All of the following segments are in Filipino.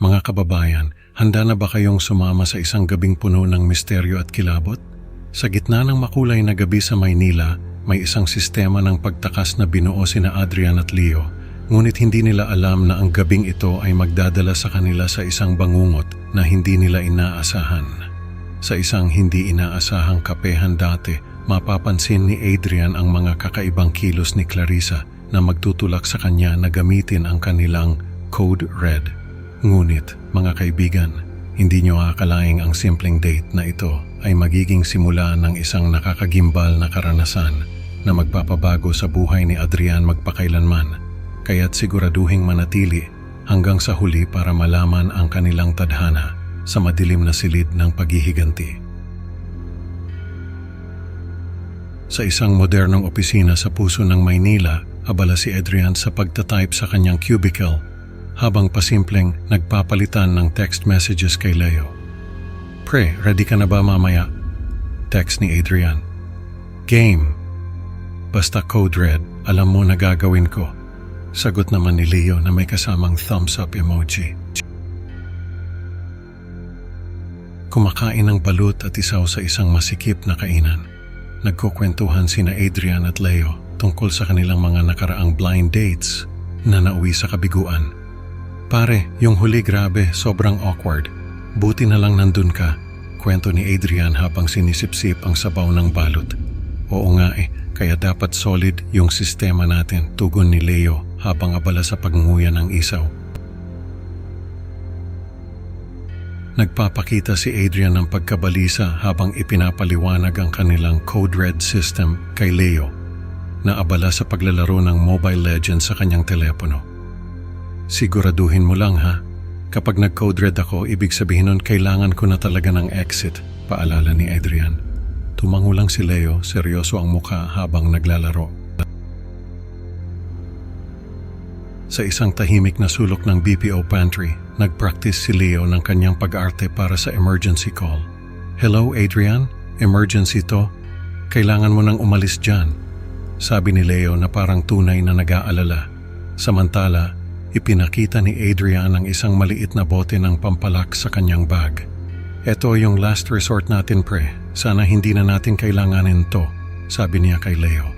Mga kababayan, handa na ba kayong sumama sa isang gabing puno ng misteryo at kilabot? Sa gitna ng makulay na gabi sa Maynila, may isang sistema ng pagtakas na binuo sina Adrian at Leo, ngunit hindi nila alam na ang gabing ito ay magdadala sa kanila sa isang bangungot na hindi nila inaasahan. Sa isang hindi inaasahang kapehan dati, mapapansin ni Adrian ang mga kakaibang kilos ni Clarissa na magtutulak sa kanya na gamitin ang kanilang Code Red. Ngunit, mga kaibigan, hindi nyo akalaing ang simpleng date na ito ay magiging simula ng isang nakakagimbal na karanasan na magpapabago sa buhay ni Adrian magpakailanman, kaya't siguraduhing manatili hanggang sa huli para malaman ang kanilang tadhana sa madilim na silid ng paghihiganti. Sa isang modernong opisina sa puso ng Maynila, abala si Adrian sa pagtatype sa kanyang cubicle habang pasimpleng nagpapalitan ng text messages kay Leo. Pre, ready ka na ba mamaya? Text ni Adrian. Game. Basta Code Red, alam mo na gagawin ko. Sagot naman ni Leo na may kasamang thumbs up emoji. Kumakain ng balut at isaw sa isang masikip na kainan. Nagkukwentuhan sina Adrian at Leo tungkol sa kanilang mga nakaraang blind dates na nauwi sa kabiguan. Pare, yung huli grabe, sobrang awkward. Buti na lang nandun ka, kwento ni Adrian habang sinisipsip ang sabaw ng balot. Oo nga kaya dapat solid yung sistema natin, tugon ni Leo habang abala sa pagnguya ng isaw. Nagpapakita si Adrian ng pagkabalisa habang ipinapaliwanag ang kanilang Code Red system kay Leo na abala sa paglalaro ng Mobile Legends sa kanyang telepono. Siguraduhin mo lang ha, kapag nag-Code Red ako, ibig sabihin nun kailangan ko na talaga ng exit, paalala ni Adrian. Tumango lang si Leo, seryoso ang mukha habang naglalaro. Sa isang tahimik na sulok ng BPO pantry, nag-practice si Leo ng kanyang pag-arte para sa emergency call. Hello Adrian, emergency to. Kailangan mo nang umalis dyan. Sabi ni Leo na parang tunay na nag-aalala. Samantala, ipinakita ni Adrian ang isang maliit na bote ng pampalak sa kanyang bag. Ito yung last resort natin pre, sana hindi na natin kailanganin to, sabi niya kay Leo.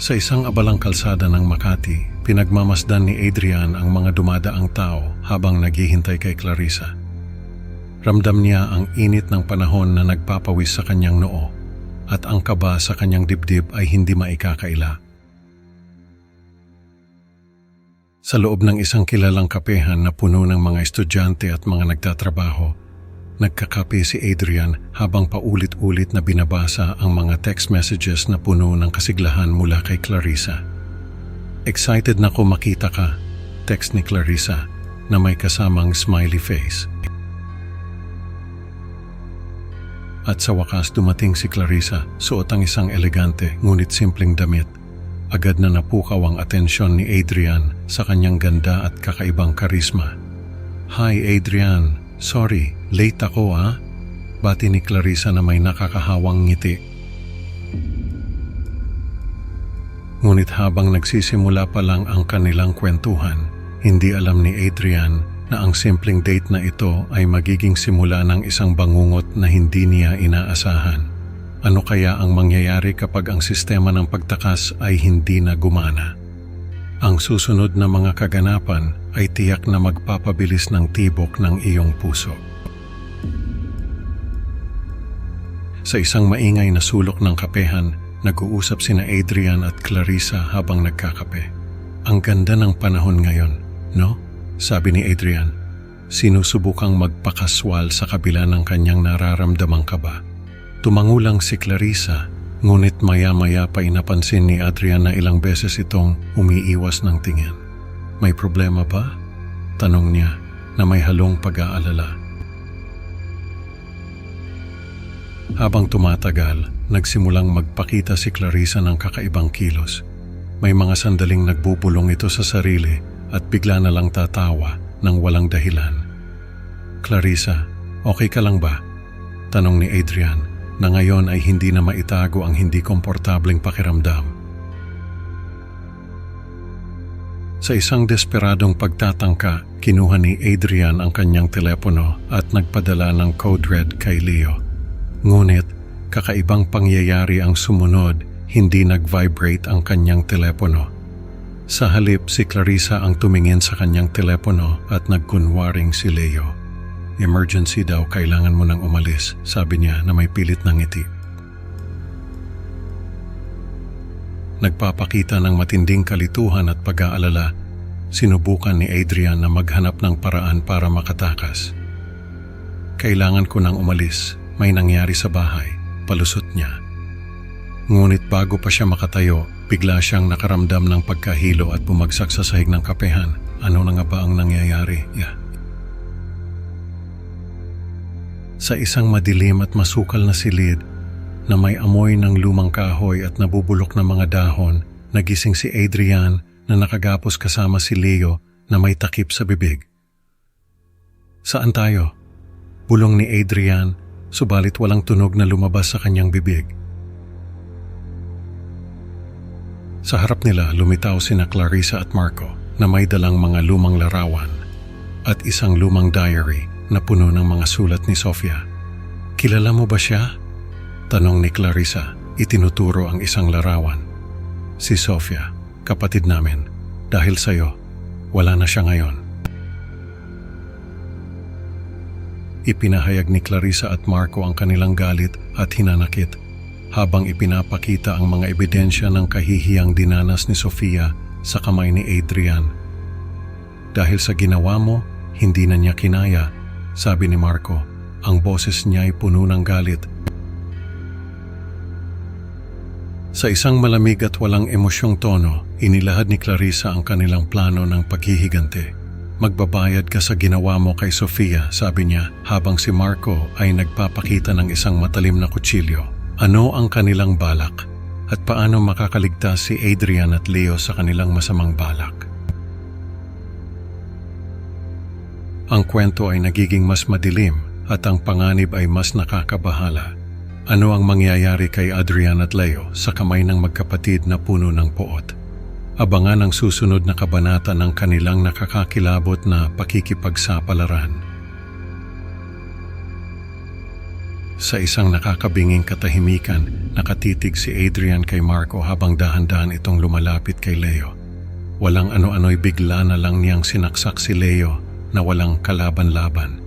Sa isang abalang kalsada ng Makati, pinagmamasdan ni Adrian ang mga dumadaang tao habang naghihintay kay Clarissa. Ramdam niya ang init ng panahon na nagpapawis sa kanyang noo at ang kaba sa kanyang dibdib ay hindi maikakaila. Sa loob ng isang kilalang kapehan na puno ng mga estudyante at mga nagtatrabaho, nagkakape si Adrian habang paulit-ulit na binabasa ang mga text messages na puno ng kasiglahan mula kay Clarissa. Excited na ko makita ka, text ni Clarissa na may kasamang smiley face. At sa wakas dumating si Clarissa, suot ang isang elegante ngunit simpleng damit. Agad na napukaw ang atensyon ni Adrian sa kanyang ganda at kakaibang karisma. Hi Adrian, sorry, late ako ha? Bati ni Clarissa na may nakakahawang ngiti. Ngunit habang nagsisimula pa lang ang kanilang kwentuhan, hindi alam ni Adrian na ang simpleng date na ito ay magiging simula ng isang bangungot na hindi niya inaasahan. Ano kaya ang mangyayari kapag ang sistema ng pagtakas ay hindi na gumana? Ang susunod na mga kaganapan ay tiyak na magpapabilis ng tibok ng iyong puso. Sa isang maingay na sulok ng kapehan, nag-uusap sina Adrian at Clarissa habang nagkakape. Ang ganda ng panahon ngayon, no? Sabi ni Adrian, sinusubukang magpakaswal sa kabila ng kanyang nararamdamang kaba. Tumango lang si Clarissa, ngunit maya-maya pa inapansin ni Adrian na ilang beses itong umiiwas ng tingin. May problema ba? Tanong niya na may halong pag-aalala. Habang tumatagal, nagsimulang magpakita si Clarissa ng kakaibang kilos. May mga sandaling nagbubulong ito sa sarili at bigla na lang tatawa ng walang dahilan. Clarissa, okay ka lang ba? Tanong ni Adrian na ngayon ay hindi na maitago ang hindi komportableng pakiramdam. Sa isang desperadong pagtatangka, kinuha ni Adrian ang kanyang telepono at nagpadala ng code red kay Leo. Ngunit, kakaibang pangyayari ang sumunod, hindi nag-vibrate ang kanyang telepono. Sa halip, si Clarissa ang tumingin sa kanyang telepono at nagkunwaring si Leo. Emergency daw, kailangan mo nang umalis, sabi niya na may pilit ng ngiti. Nagpapakita ng matinding kalituhan at pag-aalala, sinubukan ni Adrian na maghanap ng paraan para makatakas. Kailangan ko nang umalis, may nangyari sa bahay, palusot niya. Ngunit bago pa siya makatayo, bigla siyang nakaramdam ng pagkahilo at bumagsak sa sahig ng kapehan. Ano na nga ba ang nangyayari? Sa isang madilim at masukal na silid, na may amoy ng lumang kahoy at nabubulok na mga dahon, nagising si Adrian na nakagapos kasama si Leo na may takip sa bibig. Saan tayo? Bulong ni Adrian, subalit walang tunog na lumabas sa kanyang bibig. Sa harap nila lumitaw sina Clarissa at Marco na may dalang mga lumang larawan at isang lumang diary na puno ng mga sulat ni Sofia. Kilala mo ba siya? Tanong ni Clarissa, itinuturo ang isang larawan. Si Sofia, kapatid namin. Dahil sa'yo, wala na siya ngayon. Ipinahayag ni Clarissa at Marco ang kanilang galit at hinanakit habang ipinapakita ang mga ebidensya ng kahihiyang dinanas ni Sofia sa kamay ni Adrian. Dahil sa ginawa mo, hindi na niya kinaya, sabi ni Marco. Ang boses niya ay puno ng galit. Sa isang malamig at walang emosyong tono, inilahad ni Clarissa ang kanilang plano ng paghihigante. Magbabayad ka sa ginawa mo kay Sofia, sabi niya habang si Marco ay nagpapakita ng isang matalim na kutsilyo. Ano ang kanilang balak at paano makakaligtas si Adrian at Leo sa kanilang masamang balak? Ang kwento ay nagiging mas madilim at ang panganib ay mas nakakabahala. Ano ang mangyayari kay Adrian at Leo sa kamay ng magkapatid na puno ng poot? Abangan ang susunod na kabanata ng kanilang nakakakilabot na pakikipagsapalaran. Sa isang nakakabinging katahimikan, nakatitig si Adrian kay Marco habang dahan-dahan itong lumalapit kay Leo. Walang ano-ano'y bigla na lang niyang sinaksak si Leo na walang kalaban-laban.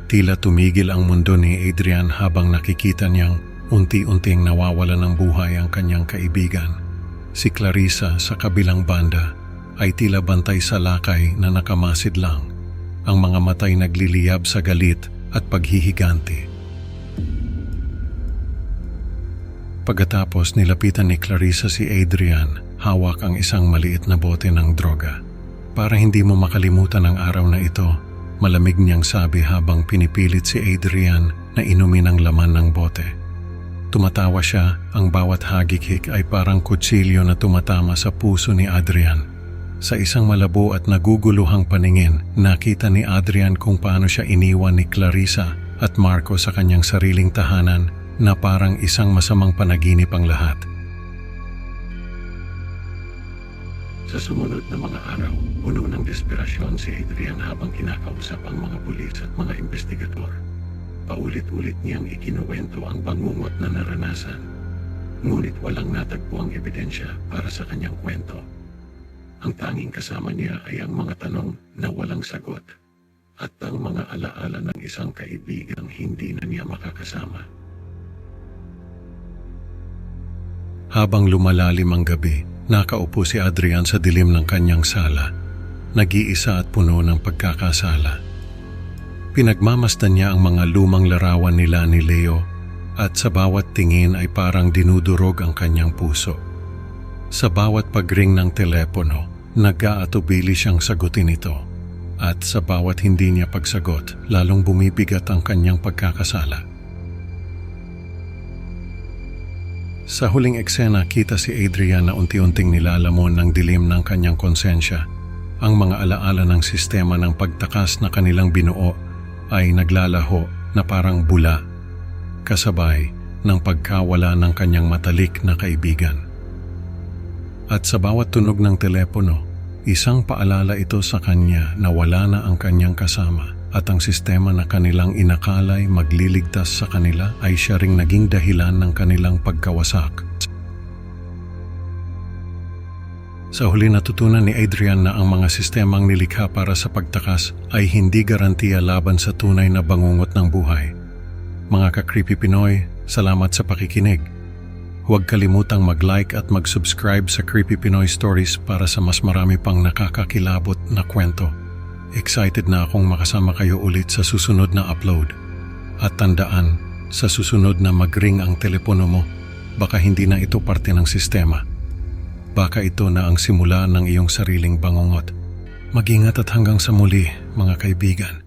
Tila tumigil ang mundo ni Adrian habang nakikita niyang unti-unting nawawala ng buhay ang kanyang kaibigan. Si Clarissa sa kabilang banda ay tila bantay sa lakay na nakamasid lang, ang mga matay nagliliyab sa galit at paghihiganti. Pagkatapos nilapitan ni Clarissa si Adrian, hawak ang isang maliit na bote ng droga. Para hindi mo makalimutan ang araw na ito, malamig niyang sabi habang pinipilit si Adrian na inumin ang laman ng bote. Tumatawa siya, ang bawat hagik-hik ay parang kutsilyo na tumatama sa puso ni Adrian. Sa isang malabo at naguguluhang paningin, nakita ni Adrian kung paano siya iniwan ni Clarissa at Marco sa kanyang sariling tahanan na parang isang masamang panaginip ang lahat. Sa sumunod na mga araw, puno ng desperasyon si Adrian habang kinakausap ang mga pulis at mga investigador. Paulit-ulit niyang ikinuwento ang bangungot na naranasan, ngunit walang natagpuang ebidensya para sa kanyang kwento. Ang tanging kasama niya ay ang mga tanong na walang sagot at ang mga alaala ng isang kaibigang hindi na niya makakasama. Habang lumalalim ang gabi, nakaupo si Adrian sa dilim ng kanyang sala, nag-iisa at puno ng pagkakasala. Pinagmamasdan niya ang mga lumang larawan nila ni Leo at sa bawat tingin ay parang dinudurog ang kanyang puso. Sa bawat pagring ng telepono, nag-aatubili siyang sagutin ito at sa bawat hindi niya pagsagot, lalong bumibigat ang kanyang pagkakasala. Sa huling eksena, kita si Adrian na unti-unting nilalamon ng dilim ng kanyang konsensya. Ang mga alaala ng sistema ng pagtakas na kanilang binuo ay naglalaho na parang bula, kasabay ng pagkawala ng kanyang matalik na kaibigan. At sa bawat tunog ng telepono, Isang paalala ito sa kanya na wala na ang kanyang kasama at ang sistema na kanilang inakalay magliligtas sa kanila ay siya ring naging dahilan ng kanilang pagkawasak. Sa huli natutunan ni Adrian na ang mga sistemang nilikha para sa pagtakas ay hindi garantiya laban sa tunay na bangungot ng buhay. Mga ka-Creepy Pinoy, salamat sa pakikinig. Huwag kalimutang mag-like at mag-subscribe sa Creepy Pinoy Stories para sa mas marami pang nakakakilabot na kwento. Excited na akong makasama kayo ulit sa susunod na upload. At tandaan, sa susunod na mag-ring ang telepono mo, baka hindi na ito parte ng sistema. Baka ito na ang simula ng iyong sariling bangungot. Mag-ingat at hanggang sa muli, mga kaibigan.